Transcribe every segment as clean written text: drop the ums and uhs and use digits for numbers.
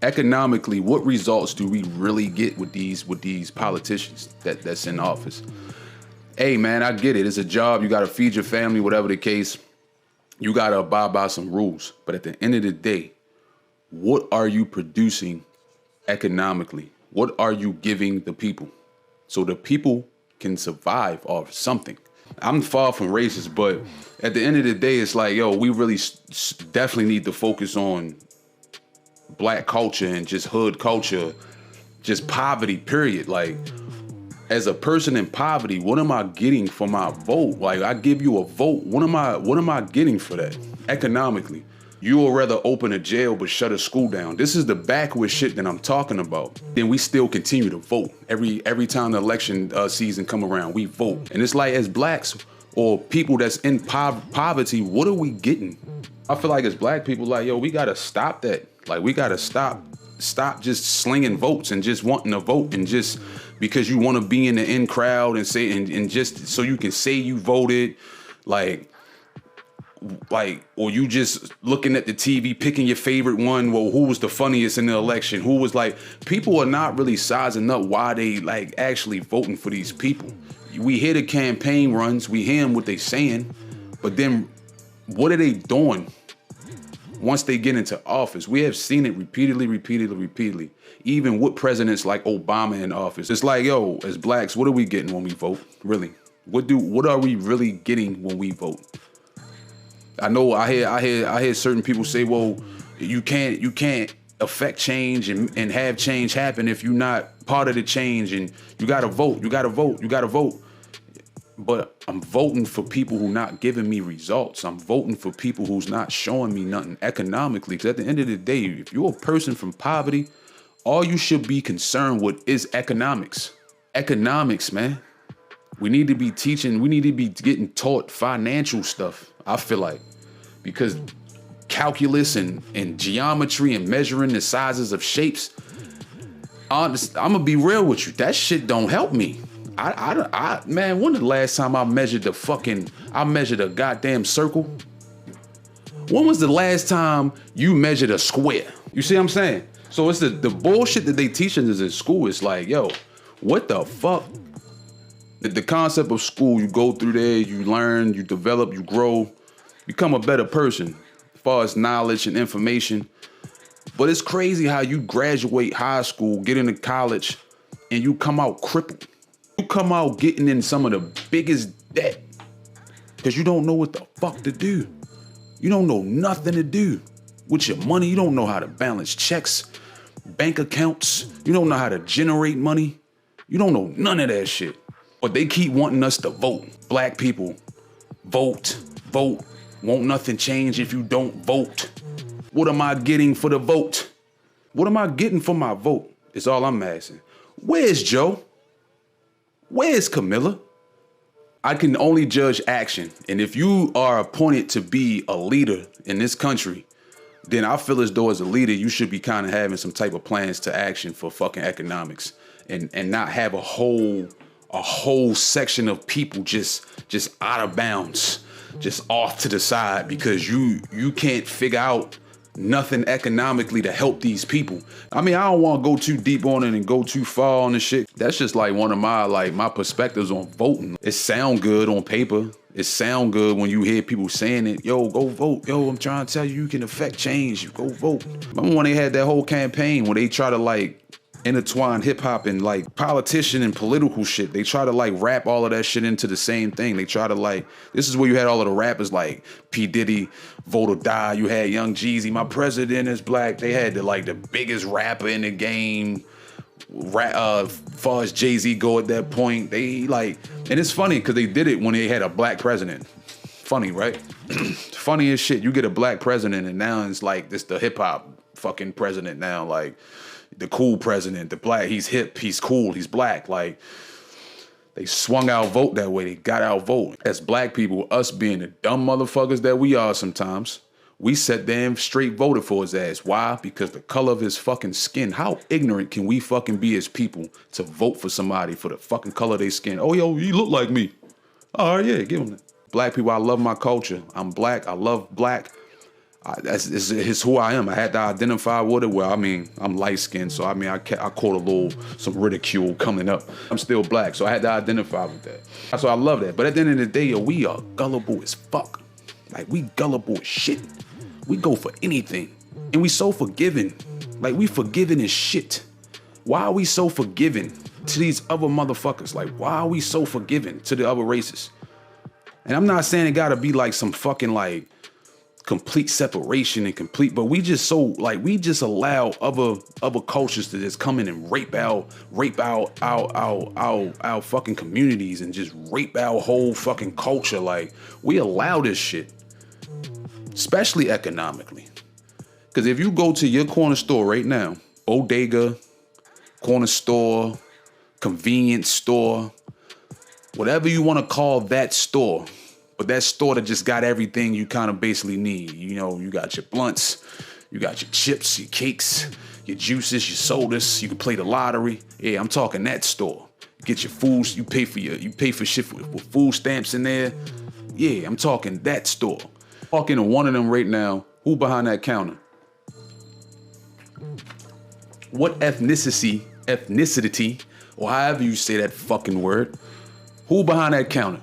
Economically, what results do we really get with these politicians that's in office? Hey man, I get it. It's a job. You got to feed your family, whatever the case. You got to abide by some rules. But at the end of the day, what are you producing economically? What are you giving the people so the people can survive off something? I'm far from racist, but at the end of the day, it's like, yo, we really definitely need to focus on black culture and just hood culture, just poverty, period. Like, as a person in poverty, what am I getting for my vote? Like, I give you a vote. What am I getting for that economically? You will rather open a jail but shut a school down. This is the backward shit that I'm talking about. Then we still continue to vote. Every time the election season come around, we vote. And it's like, as blacks or people that's in poverty, what are we getting? I feel like as black people, like, yo, we gotta stop that. Like, we gotta stop just slinging votes and just wanting to vote and just because you want to be in the in crowd and say and just so you can say you voted, like, or you just looking at the TV picking your favorite one. Well, who was the funniest in the election? Who was like, people are not really sizing up why they like actually voting for these people. We hear the campaign runs, we hear them what they saying, but then what are they doing once they get into office? We have seen it repeatedly. Even with presidents like Obama in office. It's like, yo, as blacks, what are we getting when we vote? Really? What are we really getting when we vote? I know I hear certain people say, well, you can't affect change and have change happen if you're not part of the change, and you gotta vote. But I'm voting for people who not giving me results. I'm voting for people who's not showing me nothing economically. Because at the end of the day, if you're a person from poverty, all you should be concerned with is economics. Economics, man. We need to be getting taught financial stuff, I feel like. Because calculus and geometry and measuring the sizes of shapes, I'm gonna be real with you. That shit don't help me. Man, when the last time I measured a goddamn circle? When was the last time you measured a square? You see what I'm saying? So it's the bullshit that they teach us in school. It's like, yo, what the fuck? The concept of school, you go through there, you learn, you develop, you grow, become a better person as far as knowledge and information. But it's crazy how you graduate high school, get into college, and you come out crippled. You come out getting in some of the biggest debt because you don't know what the fuck to do. You don't know nothing to do with your money. You don't know how to balance checks, bank accounts. You don't know how to generate money. You don't know none of that shit. But they keep wanting us to vote. Black people, vote. Won't nothing change if you don't vote. What am I getting for the vote? What am I getting for my vote? Is all I'm asking. Where's Joe? Where's Camilla? I can only judge action. And if you are appointed to be a leader in this country, then I feel as though as a leader, you should be kind of having some type of plans to action for fucking economics and not have a whole section of people just out of bounds, just off to the side because you can't figure out nothing economically to help these people. I mean, I don't want to go too deep on it and go too far on the shit. That's just like one of my perspectives on voting. It sound good on paper. It sound good when you hear people saying it. Yo, go vote. Yo, I'm trying to tell you can affect change. Go vote. Remember when they had that whole campaign where they try to like intertwine hip hop and like politician and political shit. They try to like wrap all of that shit into the same thing. They try to like, this is where you had all of the rappers like P. Diddy, Vote or Die. You had Young Jeezy, My President is Black. They had the biggest rapper in the game. Far as Jay-Z go at that point, they like, and it's funny because they did it when they had a black president. Funny, right? Funny as shit. You get a black president and now it's like this the hip hop fucking president now, like the cool president, the black, he's hip, he's cool, he's black. Like, they swung our vote that way. They got our vote. As black people, us being the dumb motherfuckers that we are sometimes, we sat there and straight voted for his ass. Why? Because the color of his fucking skin. How ignorant can we fucking be as people to vote for somebody for the fucking color of their skin? Oh, yo, you look like me. All right, yeah, give him that. Black people, I love my culture. I'm black. I love black. It's who I am. I had to identify with it. Well, I mean, I'm light skinned, so I mean, I caught some ridicule coming up. I'm still black, so I had to identify with that. So I love that. But at the end of the day, yo, we are gullible as fuck. Like, we gullible as shit. We go for anything. And we so forgiving. Like, we forgiving as shit. Why are we so forgiving to these other motherfuckers? Like, why are we so forgiving to the other races? And I'm not saying it gotta be like some fucking like complete separation and complete, but we just allow other cultures to just come in and rape our fucking communities and just rape our whole fucking culture. Like, we allow this shit, especially economically. Because if you go to your corner store right now, bodega, corner store, convenience store, whatever you want to call that store, but that store that just got everything you kind of basically need. You know, you got your blunts, you got your chips, your cakes, your juices, your sodas. You can play the lottery. Yeah, I'm talking that store. Get your foods. You pay for shit with food stamps in there. Yeah, I'm talking that store. Walk into one of them right now. Who behind that counter? What ethnicity, or however you say that fucking word, who behind that counter?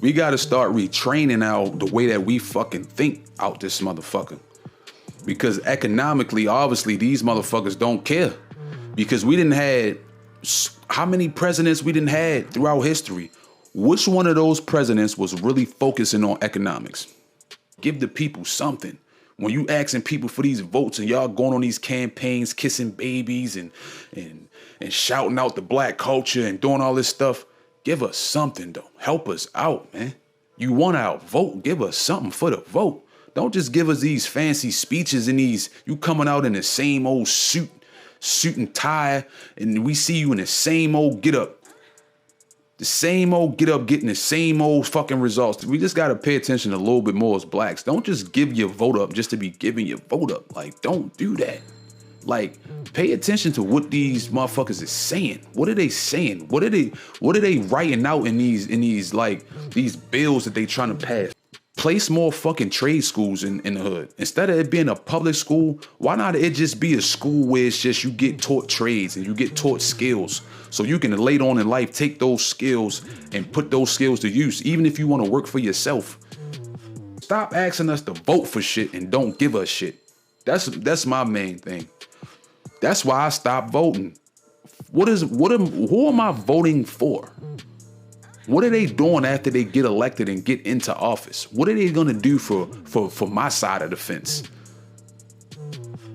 We gotta start retraining the way that we fucking think out this motherfucker. Because economically, obviously, these motherfuckers don't care. Because we didn't had, how many presidents we didn't had throughout history? Which one of those presidents was really focusing on economics? Give the people something. When you asking people for these votes and y'all going on these campaigns, kissing babies and shouting out the black culture and doing all this stuff, give us something though. Help us out, man. You want our vote? Give us something for the vote. Don't just give us these fancy speeches and you coming out in the same old suit and tie, and we see you in the same old get up. The same old get up, getting the same old fucking results. We just got to pay attention a little bit more as blacks. Don't just give your vote up just to be giving your vote up. Like, don't do that. Like, pay attention to what these motherfuckers is saying. What are they saying? What are they writing out in these bills that they trying to pass? Place more fucking trade schools in the hood. Instead of it being a public school, why not it just be a school where it's just you get taught trades and you get taught skills so you can later on in life take those skills and put those skills to use, even if you want to work for yourself. Stop asking us to vote for shit and don't give us shit. That's my main thing. That's why I stopped voting. Who am I voting for? What are they doing after they get elected and get into office? What are they gonna do for my side of the fence?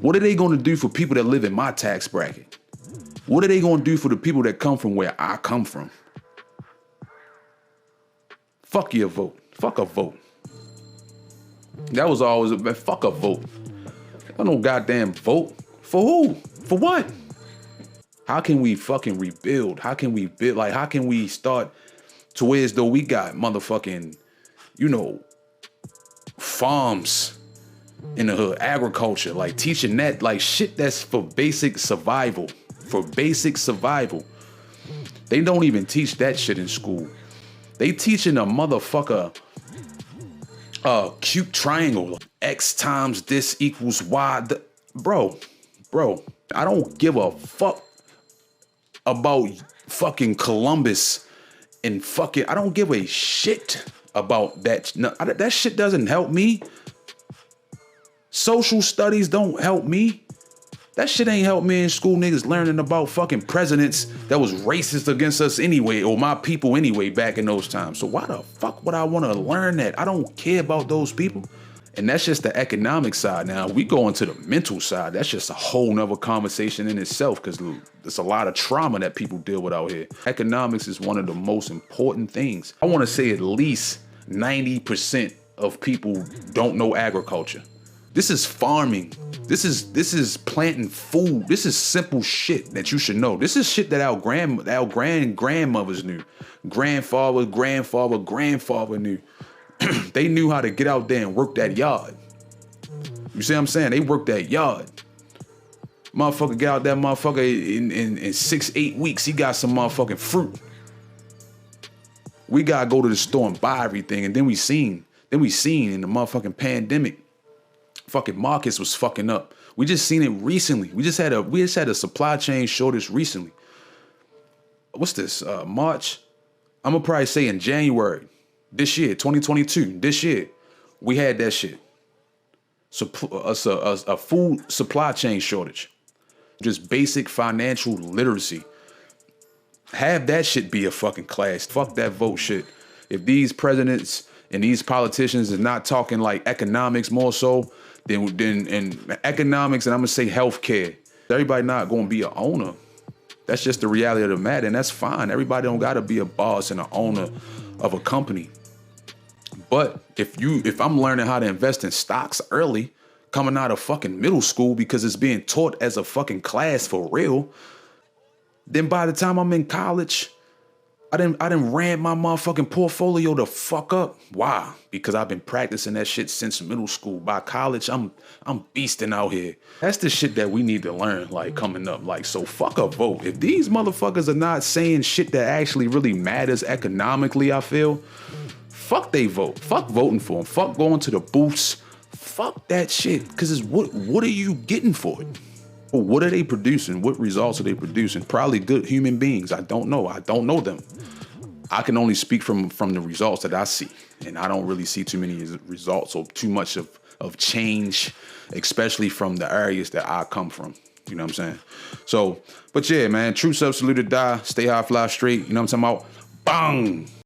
What are they gonna do for people that live in my tax bracket? What are they gonna do for the people that come from where I come from? Fuck your vote. Fuck a vote. That was always fuck a vote. I don't goddamn vote. For who? For what? How can we fucking rebuild? How can we build? Like, how can we start to where as though we got motherfucking, farms in the hood, agriculture, like teaching that, like shit that's for basic survival. For basic survival. They don't even teach that shit in school. They teaching a motherfucker cute triangle. X times this equals Y. Bro, I don't give a fuck about fucking Columbus and fucking, I don't give a shit about that. No, that shit doesn't help me. Social studies don't help me. That shit ain't help me in school, niggas learning about fucking presidents that was racist against us anyway, or my people anyway back in those times. So why the fuck would I want to learn that? I don't care about those people. And that's just the economic side. Now, we go into the mental side. That's just a whole nother conversation in itself, because there's a lot of trauma that people deal with out here. Economics is one of the most important things. I want to say at least 90% of people don't know agriculture. This is farming. This is planting food. This is simple shit that you should know. This is shit that our grandmothers knew. Grandfather knew. They knew how to get out there and work that yard. You see what I'm saying? They worked that yard. Motherfucker get out that motherfucker in 6-8 weeks. He got some motherfucking fruit. We gotta go to the store and buy everything, and then we Then we seen in the motherfucking pandemic, fucking markets was fucking up. We just seen it recently. We just had a supply chain shortage recently. What's this? March? I'm gonna probably say in January this year, 2022. This year, we had that shit. So a food supply chain shortage. Just basic financial literacy. Have that shit be a fucking class. Fuck that vote shit. If these presidents and these politicians is not talking like economics more so, then and economics, and I'm gonna say healthcare. Everybody not gonna be an owner. That's just the reality of the matter, and that's fine. Everybody don't gotta be a boss and an owner of a company. But if I'm learning how to invest in stocks early, coming out of fucking middle school because it's being taught as a fucking class for real, then by the time I'm in college, I didn't ran my motherfucking portfolio the fuck up. Why? Because I've been practicing that shit since middle school. By college, I'm beasting out here. That's the shit that we need to learn, like, coming up. Like, so fuck a vote. If these motherfuckers are not saying shit that actually really matters economically, I feel, fuck they vote. Fuck voting for them. Fuck going to the booths. Fuck that shit. Because it's what are you getting for it? What are they producing? What results are they producing? Probably good human beings. I don't know. I don't know them. I can only speak from the results that I see. And I don't really see too many results or too much of change, especially from the areas that I come from. You know what I'm saying? So, but yeah, man, true subs, salute or die, stay high, fly straight. You know what I'm talking about? Bang!